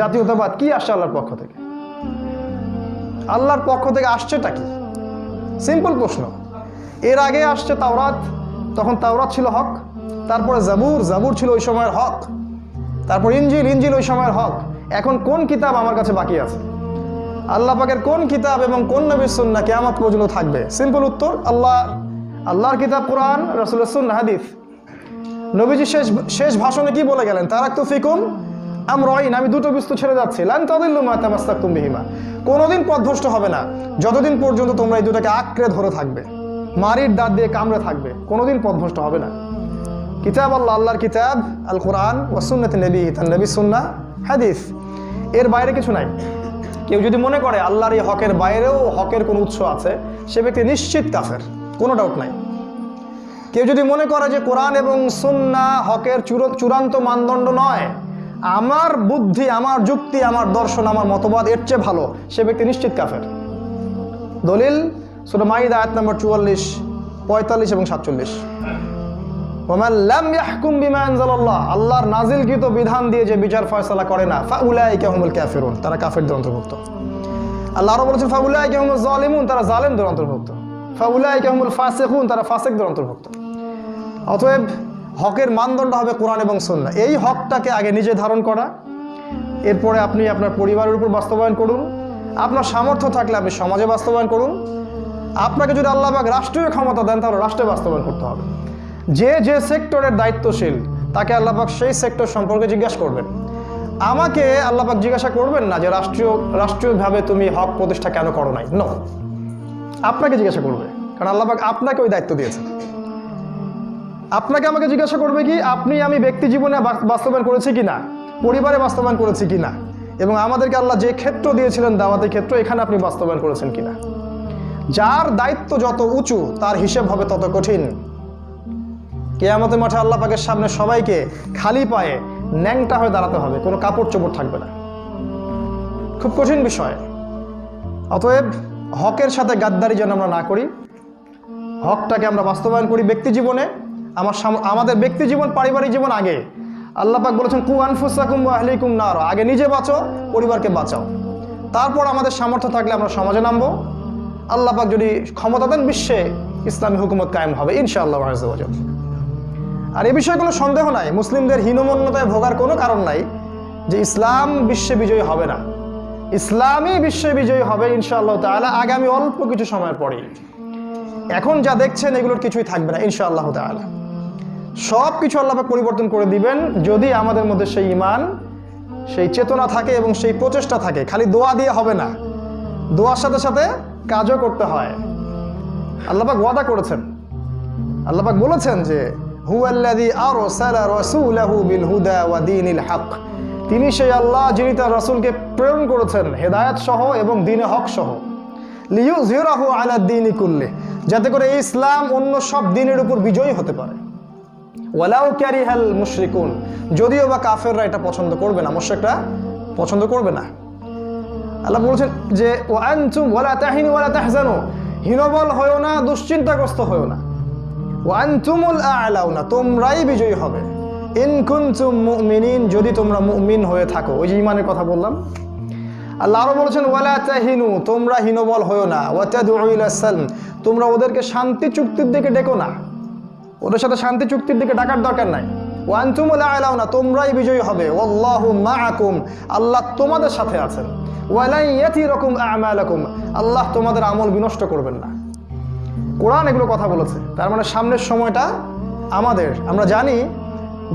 জাতীয়তাবাদ, কি আসছে আল্লাহর পক্ষ থেকে? আল্লাহর পক্ষ থেকে আসছেটা কি? সিম্পল প্রশ্ন। এর আগে আসছে তাওরাত, তখন তাওরাত ছিল হক। তারপরে জাবুর ছিল ওই সময়ের হক। তারপর ইনজিল ওই সময়ের হক। এখন কোন কিতাব আমার কাছে বাকি আছে? আল্লাহ পাকের কোন কিতাব এবং কোন নবীর সুন্নাহ কিয়ামত পর্যন্ত থাকবে? সিম্পল উত্তর, আল্লাহর কিতাব কোরআন, রাসূলের সুন্নাহ হাদিস। নবীজি শেষ ভাষণে কি বলে গেলেন? তারাকতু ফিকুম আমরাইন, আমি দুটো বস্তু ছেড়ে যাচ্ছি, লান তাদিল্লু মা তামাসসাকতুম বিহিমা, কোনোদিন পথভ্রষ্ট হবে না যতদিন পর্যন্ত তোমরা এই দুটাকে আঁকড়ে ধরে থাকবে, মারির দাঁত দিয়ে কামড়ে থাকবে, কোনোদিন পথভ্রষ্ট হবে না। কিতাব আল্লাহর কিতাব আল কোরআন ওয়া সুন্নাত নবী, তার নবীর সুন্নাহ হাদিস, এর বাইরে কিছু নাই। কেউ যদি মনে করে আল্লাহর এই হকের বাইরেও হকের কোনো উৎস আছে, সে ব্যক্তি নিশ্চিত কাফের, কোনো ডাউট নাই। কেউ যদি মনে করে যে কোরআন এবং সুন্নাহ হকের চূড়ান্ত মানদণ্ড নয়, আমার বুদ্ধি, আমার যুক্তি, আমার দর্শন, আমার মতবাদ এর চেয়ে ভালো, সে ব্যক্তি নিশ্চিত কাফের। দলিল সূরা মাইদা আয়াত নম্বর 44, 45 এবং 47। ওমান লাম ইয়াহকুম বিমা আনজালাল্লাহ, আল্লাহর নাজিলকৃত বিধান দিয়ে যে বিচার ফয়সালা করে না, ফাউলাইকা হুমুল কাফিরুন, তারা কাফেরদের অন্তর্ভুক্ত। আল্লাহ আরো বলেছেন ফাউলাইকা হুমুজ জালিমুন, তারা জালেমদের অন্তর্ভুক্ত। ফাউলাইকা হুমুল ফাসিকুন, তারা ফাসিকদের অন্তর্ভুক্ত। অতএব হকের মানদণ্ড হবে কোরআন এবং সুন্নাহ। এই হকটাকে আগে নিজে ধারণ করা, এরপরে আপনি আপনার পরিবারের উপর বাস্তবায়ন করুন, আপনার সামর্থ্য থাকলে আপনি সমাজে বাস্তবায়ন করুন। আপনাকে যদি আল্লাহ পাক রাষ্ট্রীয় ক্ষমতা দেন, তাহলে রাষ্ট্রে বাস্তবায়ন করতে হবে। যে সেক্টরের দায়িত্বশীল, তাকে আল্লাহ পাক সেই সেক্টর সম্পর্কে জিজ্ঞাসা করবেন। আমাকে আল্লাহ পাক জিজ্ঞাসা করবেন না যে রাষ্ট্রীয়ভাবে তুমি হক প্রতিষ্ঠা কেন করো নাই, নো, আপনাকে জিজ্ঞাসা করবে, কারণ আল্লাহ পাক আপনাকে ওই দায়িত্ব দিয়েছেন। আপনাকে আমাকে জিজ্ঞাসা করবে কি, আমি ব্যক্তি জীবনে বাস্তবায়ন করেছি কিনা, পরিবারে বাস্তবায়ন করেছি কিনা, এবং আমাদেরকে আল্লাহ যে ক্ষেত্র দিয়েছিলেন দাওয়াতের ক্ষেত্র, এখানে আপনি বাস্তবায়ন করেছেন কিনা। যার দায়িত্ব যত উঁচু, তার হিসেব হবে তত কঠিন। কিয়ামতের মাঠে আল্লাহ পাকের সামনে সবাইকে খালি পায়ে ন্যাংটা হয়ে দাঁড়াতে হবে, কোনো কাপড় চোপড় থাকবে না। খুব কঠিন বিষয়। অতএব হকের সাথে গাদ্দারি যেন আমরা না করি, হকটাকে আমরা বাস্তবায়ন করি ব্যক্তি জীবনে। আমাদের ব্যক্তি জীবন, পারিবারিক জীবন আগে। আল্লাহ পাক বলেছেন কু আনফুসাকুম ওয়া আহলিকুম নার, আগে নিজে বাঁচো, পরিবারকে বাঁচাও, তারপর আমাদের সামর্থ্য থাকলে আমরা সমাজে নামবো। আল্লাহ পাক যদি ক্ষমতা দেন, বিশ্বে ইসলামী হুকুমত কায়েম হবে ইনশাআল্লাহ আযজা ওয়া জাল। আর এই বিষয়ে কোনো সন্দেহ নাই, মুসলিমদের হীনমন্যতায় ভোগার কোনো কারণ নাই যে ইসলাম বিশ্বে বিজয়ী হবে না। ইসলামই বিশ্বে বিজয়ী হবে ইনশাআল্লাহ তাআলা আগামী অল্প কিছু সময়ের পরেই। এখন যা দেখছেন এগুলোর কিছুই থাকবে না ইনশাআল্লাহ তাআলা। সব কিছু আল্লাহ পাক পরিবর্তন করে দিবেন যদি আমাদের মধ্যে সেই ঈমান, সেই চেতনা থাকে এবং সেই প্রচেষ্টা থাকে। খালি দোয়া দিয়ে হবে না, দোয়ার সাথে সাথে কাজও করতে হয়। আল্লাহ পাক ওয়াদা করেছেন, আল্লাহ পাক বলেছেন যে হুয়াল্লাযী আরসালা রাসূলাহু বিল হুদা ওয়া দীনিল হক, তিনি সেই আল্লাহ যিনি তার রাসূলকে প্রেরণ করেছেন হেদায়েত সহ এবং দ্বীনে হক সহ। লিইয়ুযহিরাহু আলা দ্বীনি কুল্লি, যাতে করে এই ইসলাম অন্য সব দ্বীনের উপর বিজয়ী হতে পারে। ওয়ালাউ কারিহাল মুশরিকুন, যদিও বা কাফেররা এটা পছন্দ করবে না, মুশরিকরা পছন্দ করবে না। আল্লাহ বলেছেন যে ওয়া আনতুম ওয়ালা তাহিনু ওয়ালা তাহজানু, হীনবল হয়ো না, দুশ্চিন্তাগ্রস্ত হয়ো না। ওয়া আনতুমুল আ'লাউনা, তোমরাই বিজয়ী হবে। ইন কুনতুম মুমিনিন, যদি তোমরা মুমিন হয়ে থাকো। ওই যে ঈমানের কথা বললাম। আল্লাহ আরো বলেছেন ওয়ালা তাহিনু, তোমরা হীনবল হয়ো না। ওয়া তাদউ ইলা সালম, তোমরা ওদেরকে শান্তি চুক্তির দিকে ডেকো না, ওদের সাথে শান্তি চুক্তির দিকে ডাকার দরকার নাই। ওয়া আনতুমুল আ'লাউনা, তোমরাই বিজয়ী হবে। ওয়াল্লাহু মাআকুম, আল্লাহ তোমাদের সাথে আছেন। ওয়ালা ইয়াতিরাকুম আ'মালাকুম, আল্লাহ তোমাদের আমল বিনষ্ট করবেন না। কোরআন এগুলো কথা বলেছে। তার মানে সামনের সময়টা আমাদের, আমরা জানি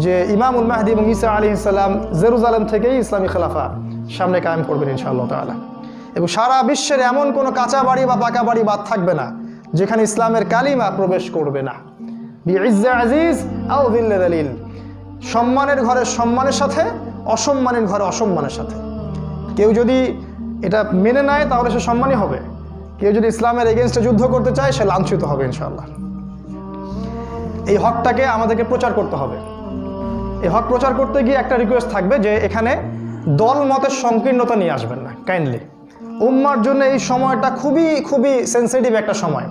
যে ইমামুল মাহদী এবং ঈসা আলাইহিস সালাম জেরুজালেম থেকেই ইসলামী খেলাফা সামনে কায়েম করবেন ইনশাআল্লাহ তাআলা। এবং সারা বিশ্বের এমন কোনো কাঁচা বাড়ি বা পাকা বাড়ি বাদ থাকবে না যেখানে ইসলামের কালিমা প্রবেশ করবে না। বিইজ্জা আজিজ আও যিল্লা যালিল, সম্মানের ঘরে সম্মানের সাথে, অসম্মানের ঘরে অসম্মানের সাথে। কেউ যদি এটা মেনে নেয় তাহলে সে সম্মানী হবে, কেউ যদি ইসলামের এগেনস্টে যুদ্ধ করতে চায় সে লাঞ্ছিত হবে ইনশাআল্লাহ। এই হকটাকে আমাদেরকে প্রচার করতে হবে। এই হক প্রচার করতে গিয়ে একটা রিকোয়েস্ট থাকবে যে এখানে দল মতের সংকীর্ণতা নিয়ে আসবেন না কাইন্ডলি। উম্মার জন্য এই সময়টা খুবই খুবই সেন্সিটিভ একটা সময়।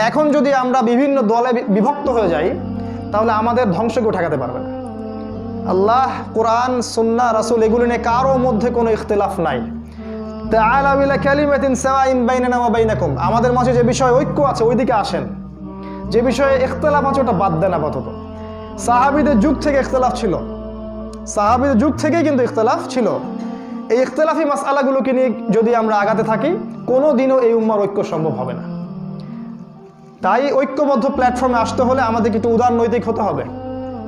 এখন যদি আমরা বিভিন্ন দলে বিভক্ত হয়ে যাই তাহলে আমাদের ধ্বংসকে ঠেকাতে পারবে না। আল্লাহ, কোরআন, সুন্নাহ, রাসূল এগুলো নিয়ে কারো মধ্যে কোনো ইখতিলাফ নাই। তাআলাউ ইলা কালিমাতিন সাওয়াইন বাইনানা ওয়া বাইনাকুম, আমাদের মাঝে যে বিষয় ঐক্য আছে ওইদিকে আসেন। যে বিষয়ে ইখতিলাফ আছে ওটা বাদ দেন আপাতত। সাহাবীদের যুগ থেকে ইখতিলাফ ছিল, সাহাবীদের যুগ থেকেই কিন্তু ইখতিলাফ ছিল। এই ইখতিলাফি মাসআলাগুলোকে নিয়ে যদি আমরা আগাতে থাকি, কোনো দিনও এই উম্মার ঐক্য সম্ভব হবে না। তাই ঐক্যবদ্ধ প্ল্যাটফর্মে আসতে হলে আমাদেরকে একটু উদারনৈতিক হতে হবে,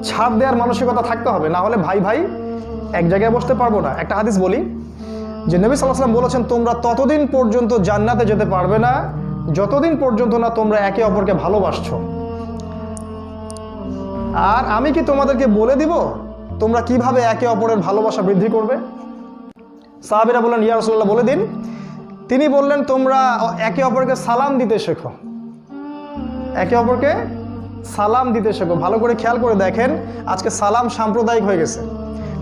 ছাড় দেওয়ার মানসিকতা থাকতে হবে, না হলে ভাই ভাই এক জায়গায় বসতে পারবো না। একটা হাদিস বলি যে নবী সাল্লাল্লাহু আলাইহি ওয়াসাল্লাম বলেছেন, তোমরা ততদিন পর্যন্ত জান্নাতে যেতে পারবে না যতদিন পর্যন্ত না তোমরা একে অপরকে ভালোবাসছো। আর আমি কি তোমাদেরকে বলে দিব তোমরা কিভাবে একে অপরের ভালোবাসা বৃদ্ধি করবে? সাহাবীরা বললেন, ইয়া রাসূলুল্লাহ বলে দিন। তিনি বললেন, তোমরা একে অপরকে সালাম দিতে শেখো, একে অপরকে সালাম দিতে শেখো। ভালো করে খেয়াল করে দেখেন, আজকে সালাম সাম্প্রদায়িক হয়ে গেছে।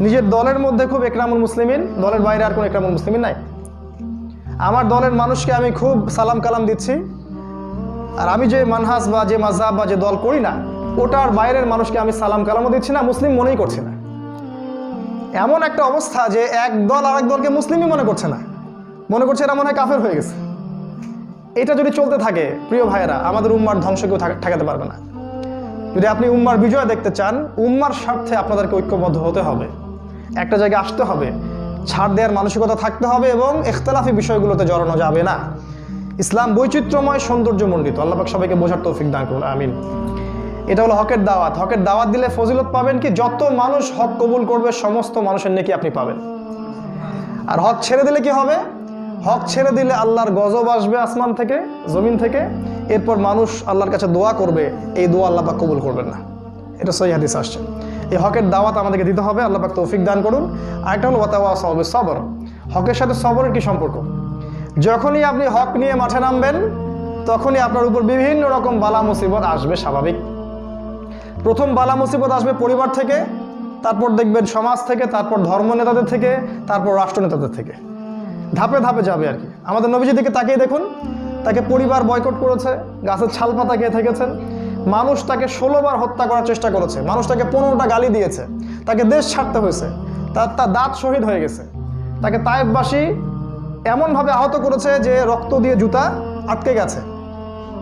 নিজের দলের মধ্যে খুব একরামুল মুসলিমিন, দলের বাইরে আর কোনো একরামুল মুসলিমিন নাই। আমার দলের মানুষকে আমি খুব সালাম কালাম দিচ্ছি, আর আমি যে মানহাজ বা যে মাযহাব বা যে দল করি না, ওটার বাইরের মানুষকে আমি সালাম কালামও দিচ্ছি না, মুসলিম মনেই করছি না। এমন একটা অবস্থা যে এক দল আরেক দলকে মুসলিমই মনে করছে না, মনে করছে এরা মনে হয় কাফের হয়ে গেছে। এটা যদি চলতে থাকে প্রিয় ভাইয়েরা, আমাদের উম্মার ধ্বংস কেউ ঠেকাতে পারবে না। যদি আপনি উম্মার বিজয় দেখতে চান, উম্মার স্বার্থে আপনাদেরকে ঐক্যবদ্ধ হতে হবে, একটা জায়গায় আসতে হবে, ছাড় দেওয়ার মানসিকতা থাকতে হবে এবং ইখতিলাফি বিষয়গুলোতে জড়ানো যাবে না। ইসলাম বৈচিত্র্যময়, সৌন্দর্যমণ্ডিত। আল্লাহ পাক সবাইকে বোঝার তৌফিক দান করুন, আমিন। এটা হলো হকের দাওয়াত। হকের দাওয়াত দিলে ফজিলত পাবেন কি? যত মানুষ হক কবুল করবে সমস্ত মানুষের নেকি আপনি পাবেন। আর হক ছেড়ে দিলে কি হবে? হক ছেড়ে দিলে আল্লাহর গজব আসবে আসমান থেকে, জমিন থেকে। এরপর মানুষ আল্লাহর কাছে দোয়া করবে, এই দোয়া আল্লাহ পাক কবুল করবেন না। এটা সহিহ হাদিস আসছে। এই হকের দাওয়াত আমাদেরকে দিতে হবে, আল্লাহ পাক তৌফিক দান করুন। আরেকটা হলো ওয়াতাওয়াসাউ বিস-সবর। হকের সাথে সবরের কি সম্পর্ক? যখনই আপনি হক নিয়ে মাঠে নামবেন, তখনই আপনার উপর বিভিন্ন রকম বালা মুসিবত আসবে, স্বাভাবিক। প্রথম বালা মুসিবত আসবে পরিবার থেকে, তারপর দেখবেন সমাজ থেকে, তারপর ধর্ম নেতাদের থেকে, তারপর রাষ্ট্র নেতাদের থেকে। ধাপে ধাপে যাবে আর কি। আমাদের নবীজির দিকে তাকিয়ে দেখুন, তাকে পরিবার বয়কট করেছে, গাছের ছাল পাতা খেয়ে থেকেছেন, মানুষ তাকে 16 বার হত্যা করার চেষ্টা করেছে, মানুষ তাকে 15টা গালি দিয়েছে, তাকে দেশ ছাড়তে হয়েছে, তার দাঁত শহীদ হয়ে গেছে, তাকে তায়েফবাসী এমনভাবে আহত করেছে যে রক্ত দিয়ে জুতা আটকে গেছে,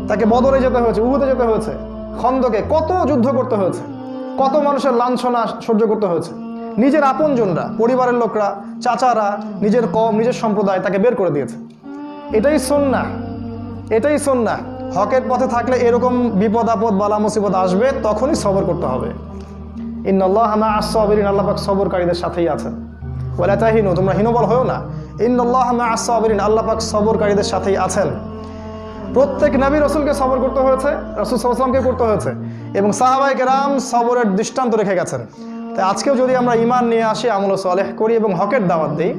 তাকে বদরে যেতে হয়েছে, উহুদে যেতে হয়েছে, খন্দকে কত যুদ্ধ করতে হয়েছে, কত মানুষের লাঞ্ছনা সহ্য করতে হয়েছে। নিজের আপনজনরা, পরিবারের লোকরা, চাচারা, নিজের কওম, নিজের সম্প্রদায় তাকে বের করে দিয়েছে। এটাই সুন্নাহ, এটাই সুন্নাহ। হকের পথে থাকলে এরকম বিপদ আপদ বালা মুসিবত আসবে, তখনই সবর করতে হবে। ইন্নাল্লাহা মা'আস সাবিরিন, আল্লাহ পাক সবরকারীদের সাথেই আছেন। ওয়ালা তাহিনু, তোমরা হীনবল হও না। ইন্নাল্লাহা মা'আস সাবিরিন, আল্লাহ পাক সবরকারীদের সাথেই আছেন। প্রত্যেক নবী রাসূলকে সবর করতে হয়েছে, রাসূল সাল্লাল্লাহু আলাইহি ওয়াসাল্লামকে করতে হয়েছে, এবং সাহাবায়ে কেরাম সবরের দৃষ্টান্ত রেখে গেছেন। তাই আজকেও যদি আমরা ঈমান নিয়ে আসি, আমল সালেহ করি এবং হকের দাওয়াত দিই,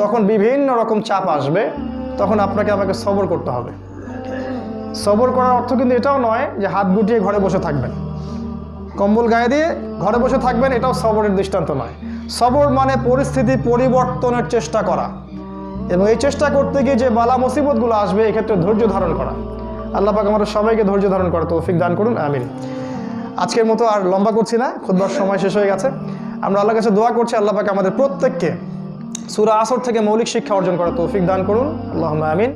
তখন বিভিন্ন রকম চাপ আসবে, তখন আপনাকে আমাকে সবর করতে হবে। সবর করার অর্থ কিন্তু এটাও নয় যে হাত গুটিয়ে ঘরে বসে থাকবেন, কম্বল গায়ে দিয়ে ঘরে বসে থাকবেন, এটাও সবরের দৃষ্টান্ত নয়। সবর মানে পরিস্থিতি পরিবর্তনের চেষ্টা করা, এবং এই চেষ্টা করতে গিয়ে যে বালা মুসিবতগুলো আসবে, এক্ষেত্রে ধৈর্য ধারণ করা। আল্লাহ পাক আমাদের সবাইকে ধৈর্য ধারণ করা তৌফিক দান করুন, আমিন। আজকের মতো আর লম্বা করছি না, খুতবার সময় শেষ হয়ে গেছে। আমরা আল্লাহর কাছে দোয়া করছি, আল্লাহ পাক আমাদের প্রত্যেককে সূরা আসর থেকে মৌলিক শিক্ষা অর্জন করা তৌফিক দান করুন, আল্লাহুম্মা আমিন।